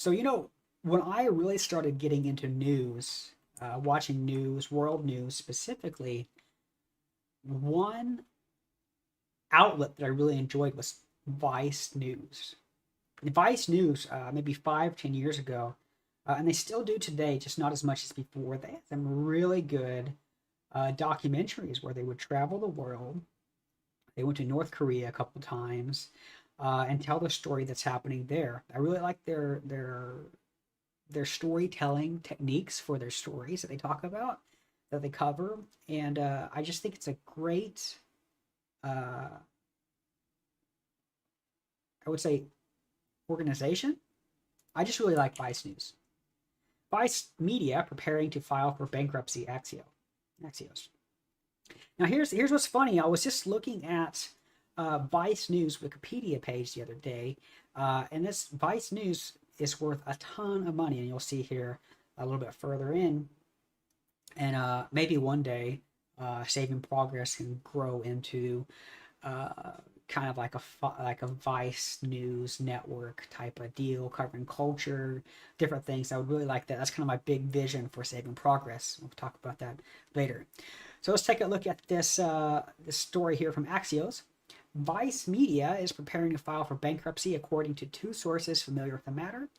So, when I really started getting into news, watching news, world news specifically, one outlet that I really enjoyed was Vice News. Vice News, maybe 5, 10 years ago, and they still do today, just not as much as before. They had some really good documentaries where they would travel the world. They went to North Korea a couple times and tell the story that's happening there. I really like their storytelling techniques for their stories that they talk about, that they cover, and I just think it's a great, uh, I would say, organization. I just really like Vice News. Vice Media preparing to file for bankruptcy. Axios. Now here's what's funny. I was just looking at Vice News Wikipedia page the other day, and this Vice News is worth a ton of money, and you'll see here a little bit further in, and maybe one day, Saving Progress can grow into uh, kind of like a Vice News network type of deal, covering culture, different things. I would really like that. That's kind of my big vision for Saving Progress. We'll talk about that later. So let's take a look at this story here from Axios. Vice Media is preparing to file for bankruptcy, according to two sources familiar with the matter.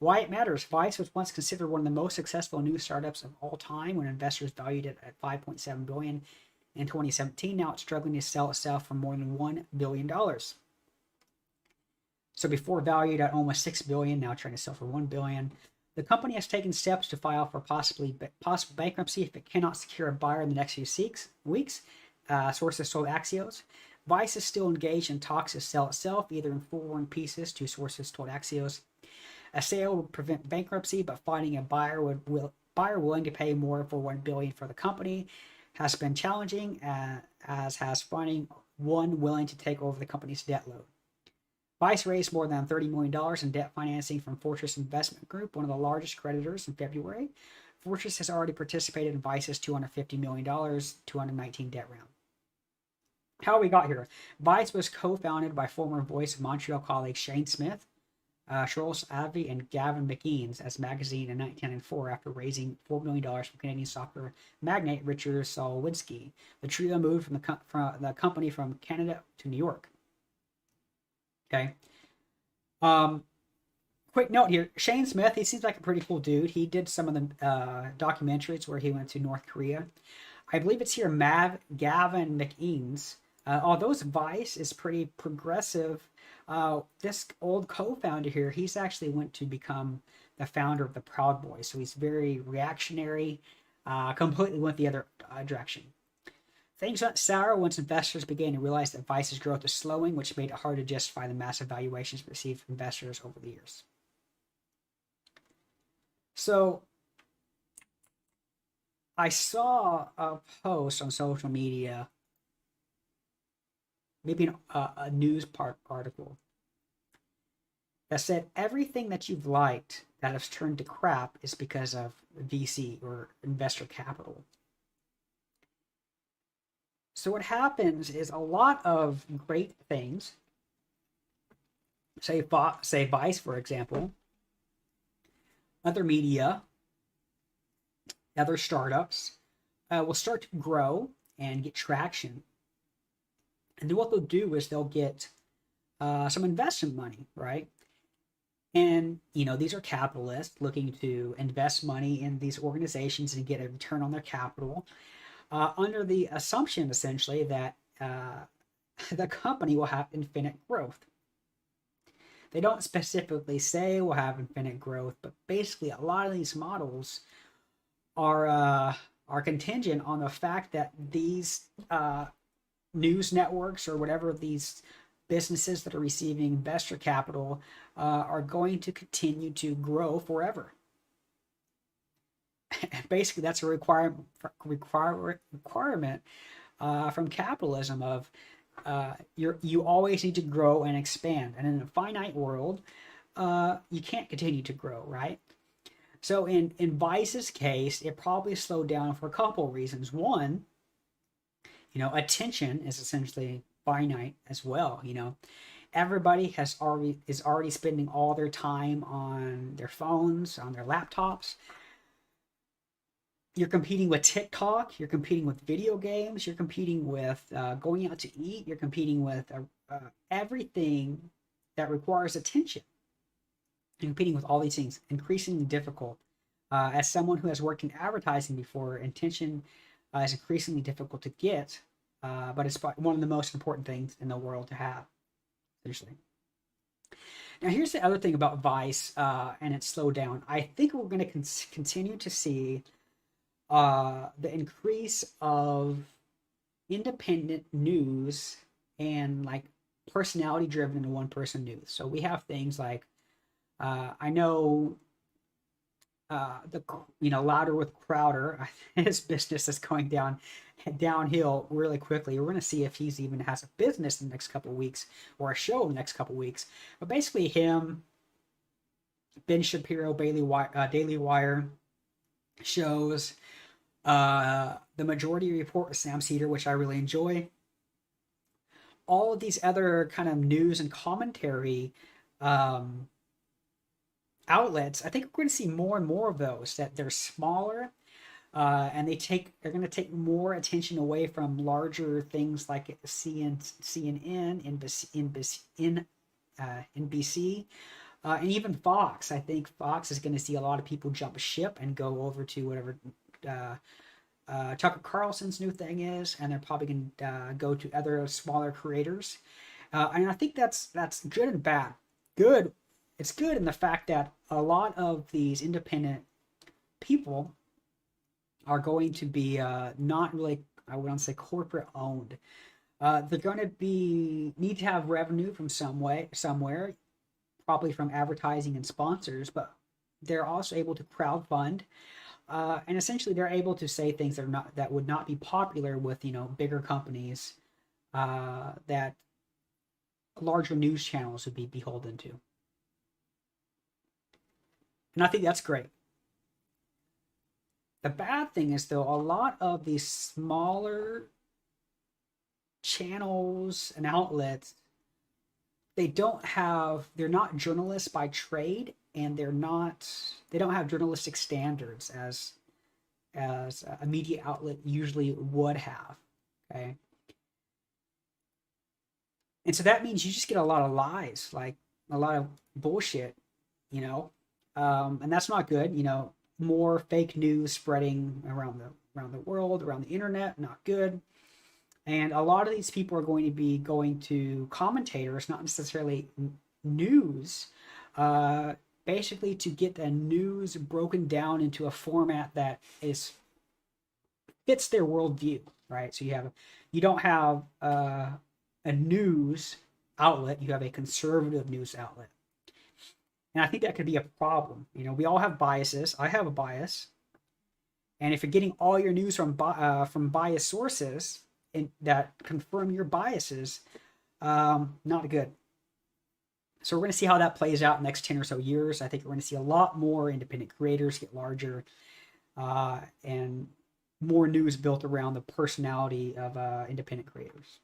Why it matters. Vice was once considered one of the most successful news startups of all time when investors valued it at $5.7 billion in 2017. Now it's struggling to sell itself for more than $1 billion. So before valued at almost $6 billion, now trying to sell for $1 billion. The company has taken steps to file for possible bankruptcy if it cannot secure a buyer in the next few weeks. Sources told Axios. Vice is still engaged in talks to sell itself, either in full or in pieces, two sources told Axios. A sale would prevent bankruptcy, but finding a buyer willing to pay more for $1 billion for the company has been challenging, as has finding one willing to take over the company's debt load. Vice raised more than $30 million in debt financing from Fortress Investment Group, one of the largest creditors, in February. Fortress has already participated in Vice's $250 million 2019 debt round. How we got here. Vice was co-founded by former Voice of Montreal colleagues Shane Smith, Charles Avi, and Gavin McInnes as magazine in 1994 after raising $4 million from Canadian soccer magnate Richard Solwinski. The trio moved from the company from Canada to New York. Okay. Quick note here. Shane Smith, he seems like a pretty cool dude. He did some of the documentaries where he went to North Korea. I believe it's here Gavin McInnes. Although Vice is pretty progressive, this old co-founder here, he's actually went to become the founder of the Proud Boys. So he's very reactionary, completely went the other direction. Things went sour once investors began to realize that Vice's growth was slowing, which made it hard to justify the massive valuations received from investors over the years. So I saw a post on social media, maybe a news article, that said everything that you've liked that has turned to crap is because of VC or investor capital. So what happens is a lot of great things, say Vice, for example, other media, other startups, will start to grow and get traction. And then what they'll do is they'll get some investment money, right? And, these are capitalists looking to invest money in these organizations and get a return on their capital, under the assumption, essentially, that the company will have infinite growth. They don't specifically say we'll have infinite growth, but basically a lot of these models are contingent on the fact that these news networks or whatever these businesses that are receiving investor capital are going to continue to grow forever. And basically, that's a requirement from capitalism of you always need to grow and expand. And in a finite world, you can't continue to grow, right? So in Vice's case, it probably slowed down for a couple of reasons. One, attention is essentially finite as well, everybody is already spending all their time on their phones, on their laptops. You're competing with TikTok. You're competing with video games. You're competing with going out to eat. You're competing with everything that requires attention. You're competing with all these things, increasingly difficult. As someone who has worked in advertising before, attention is increasingly difficult to get, but it's one of the most important things in the world to have, essentially. Now, here's the other thing about Vice and its slowdown. I think we're going to continue to see the increase of independent news and like personality driven and one person news. So we have things like I know Louder with Crowder, his business is going downhill really quickly. We're going to see if he's even has a business in the next couple of weeks or a show in the next couple of weeks. But basically, him, Ben Shapiro, Daily Wire shows, the Majority Report with Sam Cedar, which I really enjoy. All of these other kind of news and commentary outlets, I think we're going to see more and more of those, that they're smaller, and they're going to take more attention away from larger things like CNN, NBC, and even Fox. I think Fox is going to see a lot of people jump ship and go over to whatever Tucker Carlson's new thing is, and they're probably going to go to other smaller creators. And I think that's good and bad. Good. It's good in the fact that a lot of these independent people are going to be not really, I wouldn't say corporate owned. They're going to need to have revenue from somewhere, probably from advertising and sponsors, but they're also able to crowdfund, and essentially they're able to say things that would not be popular with bigger companies that larger news channels would be beholden to. And I think that's great. The bad thing is, though, a lot of these smaller channels and outlets, they're not journalists by trade, and they don't have journalistic standards as a media outlet usually would have. Okay. And so that means you just get a lot of lies, like a lot of bullshit, and that's not good. More fake news spreading around the world, around the internet, not good. And a lot of these people are going to be going to commentators, not necessarily news, basically to get the news broken down into a format that fits their worldview, right? So you don't have a news outlet, you have a conservative news outlet. And I think that could be a problem. We all have biases. I have a bias. And if you're getting all your news from biased sources that confirm your biases, not good. So we're going to see how that plays out in the next 10 or so years. I think we're going to see a lot more independent creators get larger, and more news built around the personality of independent creators.